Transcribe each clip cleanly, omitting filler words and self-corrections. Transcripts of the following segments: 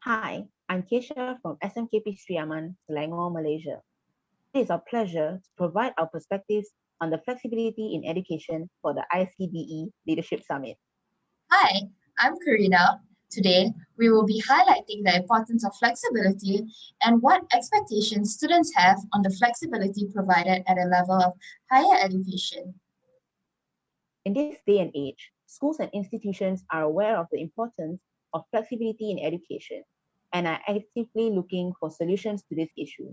Hi, I'm Kaeshia from SMKP Sriaman, Selangor, Malaysia. It is our pleasure to provide our perspectives on the flexibility in education for the ICDE Leadership Summit. Hi, I'm Kareena. Today, we will be highlighting the importance of flexibility and what expectations students have on the flexibility provided at a level of higher education. In this day and age, schools and institutions are aware of the importance of flexibility in education and are actively looking for solutions to this issue.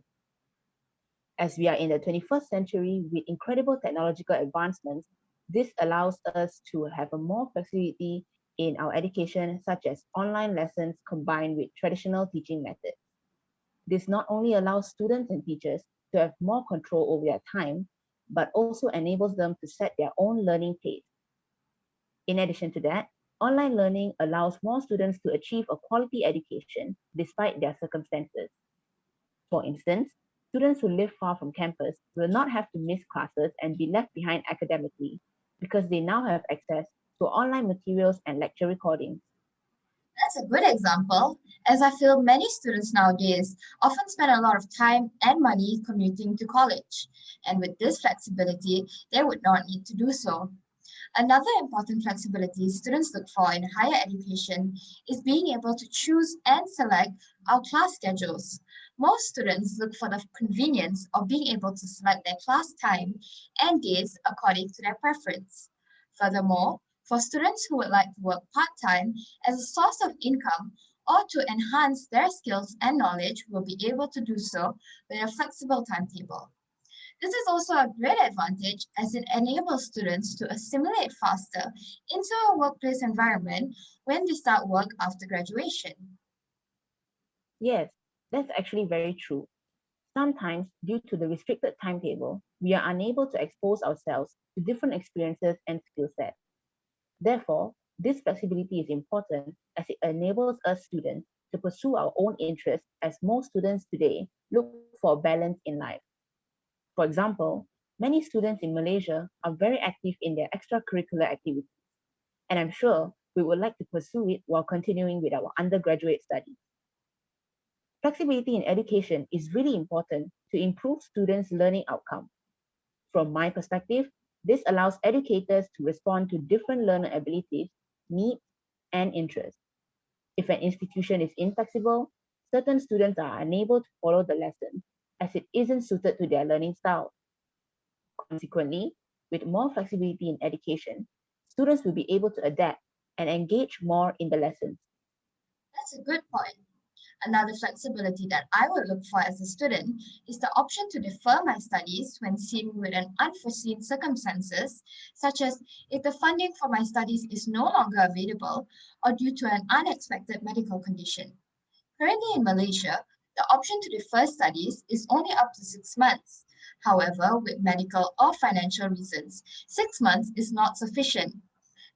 As we are in the 21st century with incredible technological advancements, this allows us to have a more flexibility in our education, such as online lessons combined with traditional teaching methods. This not only allows students and teachers to have more control over their time, but also enables them to set their own learning pace. In addition to that, online learning allows more students to achieve a quality education despite their circumstances. For instance, students who live far from campus will not have to miss classes and be left behind academically because they now have access to online materials and lecture recordings. That's a good example, as I feel many students nowadays often spend a lot of time and money commuting to college, and with this flexibility, they would not need to do so. Another important flexibility students look for in higher education is being able to choose and select our class schedules. Most students look for the convenience of being able to select their class time and days according to their preference. Furthermore, for students who would like to work part-time as a source of income or to enhance their skills and knowledge will be able to do so with a flexible timetable. This is also a great advantage as it enables students to assimilate faster into a workplace environment when they start work after graduation. Yes, that's actually very true. Sometimes, due to the restricted timetable, we are unable to expose ourselves to different experiences and skill sets. Therefore, this flexibility is important as it enables us students to pursue our own interests as most students today look for a balance in life. For example, many students in Malaysia are very active in their extracurricular activities, and I'm sure we would like to pursue it while continuing with our undergraduate studies. Flexibility in education is really important to improve students' learning outcome. From my perspective, this allows educators to respond to different learner abilities, needs, and interests. If an institution is inflexible, certain students are unable to follow the lesson as it isn't suited to their learning style. Consequently, with more flexibility in education, students will be able to adapt and engage more in the lessons. That's a good point. Another flexibility that I would look for as a student is the option to defer my studies when seen with an unforeseen circumstances, such as if the funding for my studies is no longer available or due to an unexpected medical condition. Currently in Malaysia, the option to defer studies is only up to 6 months. However, with medical or financial reasons, 6 months is not sufficient.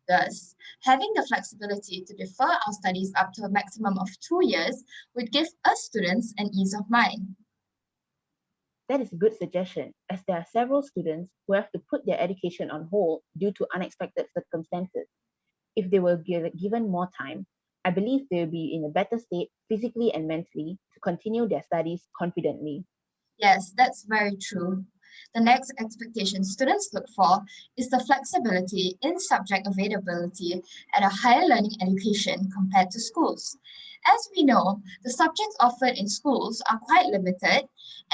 Thus, having the flexibility to defer our studies up to a maximum of 2 years would give us students an ease of mind. That is a good suggestion, as there are several students who have to put their education on hold due to unexpected circumstances. If they were given more time, I believe they will be in a better state physically and mentally to continue their studies confidently. Yes, that's very true. The next expectation students look for is the flexibility in subject availability at a higher learning education compared to schools. As we know, the subjects offered in schools are quite limited,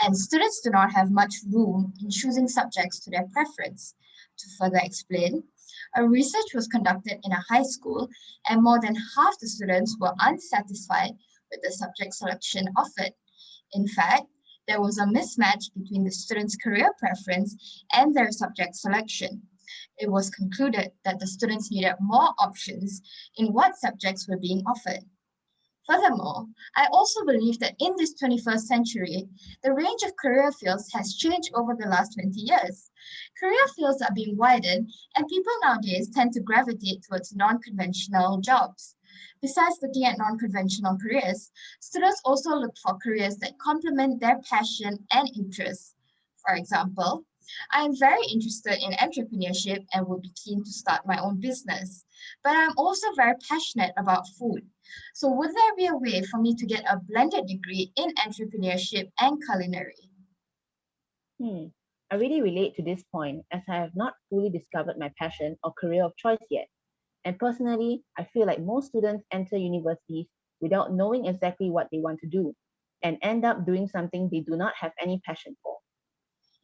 and students do not have much room in choosing subjects to their preference. To further explain, a research was conducted in a high school, and more than half the students were unsatisfied with the subject selection offered. In fact, there was a mismatch between the students' career preference and their subject selection. It was concluded that the students needed more options in what subjects were being offered. Furthermore, I also believe that in this 21st century, the range of career fields has changed over the last 20 years. Career fields are being widened, and people nowadays tend to gravitate towards non conventional jobs. Besides looking at non conventional careers, students also look for careers that complement their passion and interests. For example, I am very interested in entrepreneurship and would be keen to start my own business. But I'm also very passionate about food. So would there be a way for me to get a blended degree in entrepreneurship and culinary? Hmm. I really relate to this point as I have not fully discovered my passion or career of choice yet. And personally, I feel like most students enter universities without knowing exactly what they want to do and end up doing something they do not have any passion for.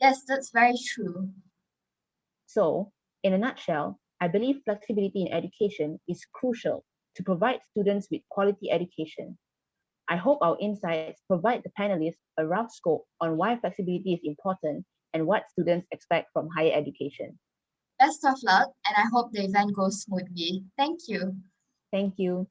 Yes, that's very true. So, in a nutshell, I believe flexibility in education is crucial to provide students with quality education. I hope our insights provide the panelists a rough scope on why flexibility is important and what students expect from higher education. Best of luck, and I hope the event goes smoothly. Thank you. Thank you.